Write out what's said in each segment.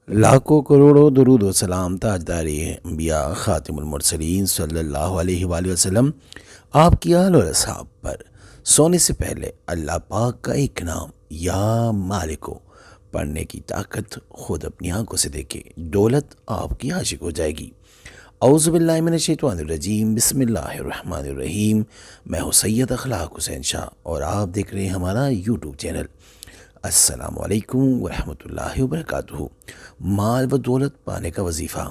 لاکھوں کروڑوں درود و سلام تاجدار انبیاء خاتم المرسلین صلی اللہ علیہ وآلہ وسلم آپ کی آل اور اصحاب پر سونے سے پہلے اللہ پاک کا ایک نام یا مالکو پڑھنے کی طاقت خود اپنی آنکھوں سے دیکھے، دولت آپ کی عاشق ہو جائے گی۔ اعوذ باللہ من الشیطان الرجیم، بسم اللہ الرحمن الرحیم۔ میں ہوں سید اخلاق حسین شاہ اور آپ دیکھ رہے ہیں ہمارا یوٹیوب چینل۔ السلام علیکم ورحمۃ اللہ وبرکاتہ۔ مال و دولت پانے کا وظیفہ،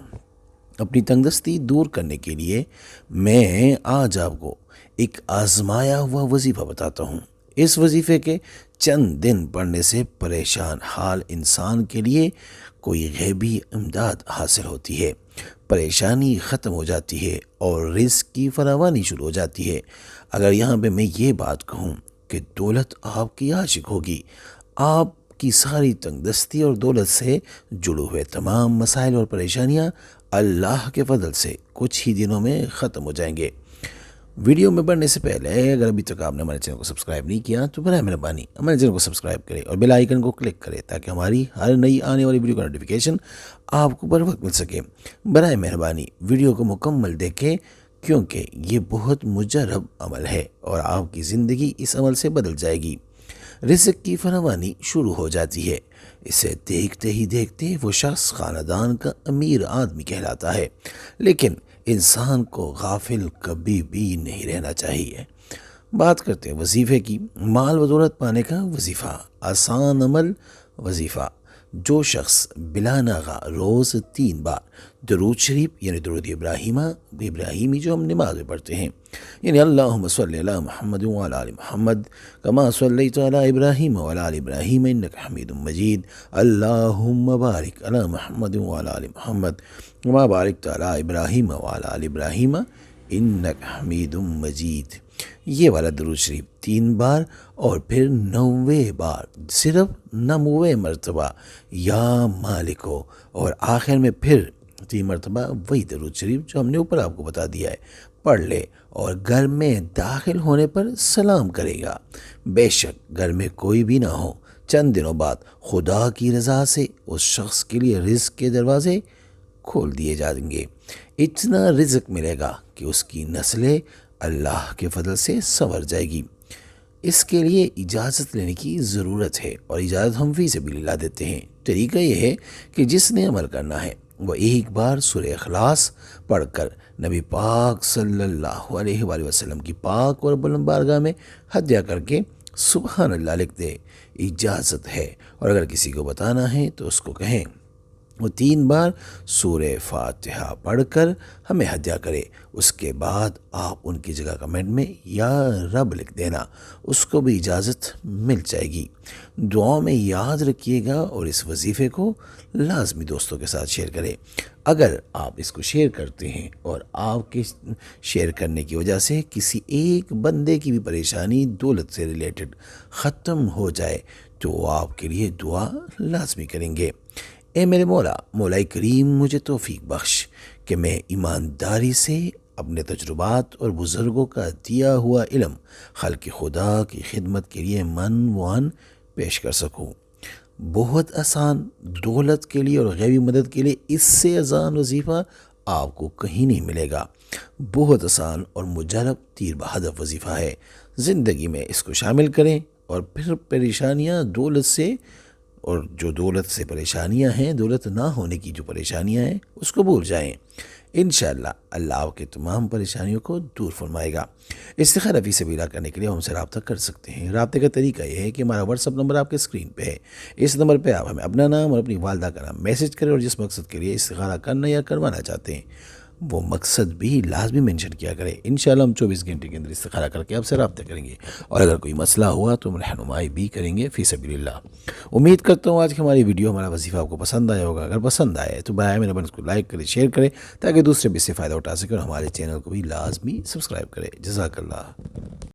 اپنی تنگدستی دور کرنے کے لیے میں آج آپ کو ایک آزمایا ہوا وظیفہ بتاتا ہوں۔ اس وظیفے کے چند دن پڑھنے سے پریشان حال انسان کے لیے کوئی غیبی امداد حاصل ہوتی ہے، پریشانی ختم ہو جاتی ہے اور رزق کی فراوانی شروع ہو جاتی ہے۔ اگر یہاں پہ میں یہ بات کہوں کہ دولت آپ کی عاشق ہوگی، آپ کی ساری تنگدستی اور دولت سے جڑے ہوئے تمام مسائل اور پریشانیاں اللہ کے فضل سے کچھ ہی دنوں میں ختم ہو جائیں گے۔ ویڈیو میں بڑھنے سے پہلے اگر ابھی تک آپ نے ہمارے چینل کو سبسکرائب نہیں کیا تو برائے مہربانی ہمارے چینل کو سبسکرائب کریں اور بیل آئیکن کو کلک کریں تاکہ ہماری ہر نئی آنے والی ویڈیو کا نوٹیفیکیشن آپ کو بر وقت مل سکے۔ برائے مہربانی ویڈیو کو مکمل دیکھیں کیونکہ یہ بہت مجرب عمل ہے اور آپ کی زندگی اس عمل سے بدل جائے گی۔ رزق کی فراوانی شروع ہو جاتی ہے، اسے دیکھتے ہی دیکھتے وہ شخص خاندان کا امیر آدمی کہلاتا ہے، لیکن انسان کو غافل کبھی بھی نہیں رہنا چاہیے۔ بات کرتے ہیں وظیفے کی۔ مال و دولت پانے کا وظیفہ، آسان عمل وظیفہ۔ جو شخص بلا ناغہ روز 3 بار درود شریف یعنی درود ابراہیمی جو ہم نماز میں پڑھتے ہیں، یعنی اللہم صلی علی محمد وعلی آل محمد کما صلیت علی ابراہیم وعلی آل ابراہیم انک حمید مجید، اللہم بارک علی محمد وعلی آل محمد کما بارکت علی ابراہیم وعلی آل ابراہیم انک حمید مجید، یہ والا درود شریف 3 بار اور پھر 90 بار، صرف 90 مرتبہ یا مالکو، اور آخر میں پھر 3 مرتبہ وہی درود شریف جو ہم نے اوپر آپ کو بتا دیا ہے پڑھ لے اور گھر میں داخل ہونے پر سلام کرے گا۔ بے شک گھر میں کوئی بھی نہ ہو، چند دنوں بعد خدا کی رضا سے اس شخص کے لیے رزق کے دروازے کھول دیے جائیں گے۔ اتنا رزق ملے گا کہ اس کی نسلیں اللہ کے فضل سے سنور جائے گی۔ اس کے لیے اجازت لینے کی ضرورت ہے اور اجازت ہم فی سبیل اللہ دیتے ہیں۔ طریقہ یہ ہے کہ جس نے عمل کرنا ہے وہ ایک بار سورہ اخلاص پڑھ کر نبی پاک صلی اللہ علیہ وآلہ وسلم کی پاک اور بلند بارگاہ میں ہدیہ کر کے سبحان اللہ لکھ دے، اجازت ہے۔ اور اگر کسی کو بتانا ہے تو اس کو کہیں وہ 3 بار سورہ فاتحہ پڑھ کر ہمیں ہدیہ کرے، اس کے بعد آپ ان کی جگہ کمنٹ میں یا رب لکھ دینا، اس کو بھی اجازت مل جائے گی۔ دعا میں یاد رکھیے گا اور اس وظیفے کو لازمی دوستوں کے ساتھ شیئر کریں۔ اگر آپ اس کو شیئر کرتے ہیں اور آپ کے شیئر کرنے کی وجہ سے کسی ایک بندے کی بھی پریشانی دولت سے ریلیٹڈ ختم ہو جائے تو وہ آپ کے لیے دعا لازمی کریں گے۔ اے میرے مولا کریم مجھے توفیق بخش کہ میں ایمانداری سے اپنے تجربات اور بزرگوں کا دیا ہوا علم خلق خدا کی خدمت کے لیے من پیش کر سکوں۔ بہت آسان، دولت کے لیے اور غیبی مدد کے لیے اس سے آسان وظیفہ آپ کو کہیں نہیں ملے گا۔ بہت آسان اور مجرب تیر بہدف وظیفہ ہے۔ زندگی میں اس کو شامل کریں اور پھر پریشانیاں دولت سے اور جو دولت سے پریشانیاں ہیں، دولت نہ ہونے کی جو پریشانیاں ہیں اس کو بھول جائیں۔ انشاءاللہ اللہ آپ کے تمام پریشانیوں کو دور فرمائے گا۔ استخارہ فی سبیل اللہ کرنے کے لیے ہم سے رابطہ کر سکتے ہیں۔ رابطے کا طریقہ یہ ہے کہ ہمارا واٹس ایپ نمبر آپ کے اسکرین پہ ہے، اس نمبر پہ آپ ہمیں اپنا نام اور اپنی والدہ کا نام میسج کریں اور جس مقصد کے لیے استخارہ کرنا یا کروانا چاہتے ہیں وہ مقصد بھی لازمی منشن کیا کرے۔ انشاءاللہ ہم 24 گھنٹے کے اندر استخارہ کر کے آپ سے رابطہ کریں گے اور اگر کوئی مسئلہ ہوا تو ہم رہنمائی بھی کریں گے فی سبیل اللہ۔ امید کرتا ہوں آج کی ہماری ویڈیو ہمارا وظیفہ آپ کو پسند آیا ہوگا۔ اگر پسند آئے تو برائے مہربانی اس کو لائک کریں، شیئر کریں تاکہ دوسرے بھی اس سے فائدہ اٹھا سکیں اور ہمارے چینل کو بھی لازمی سبسکرائب کریں۔ جزاک اللہ۔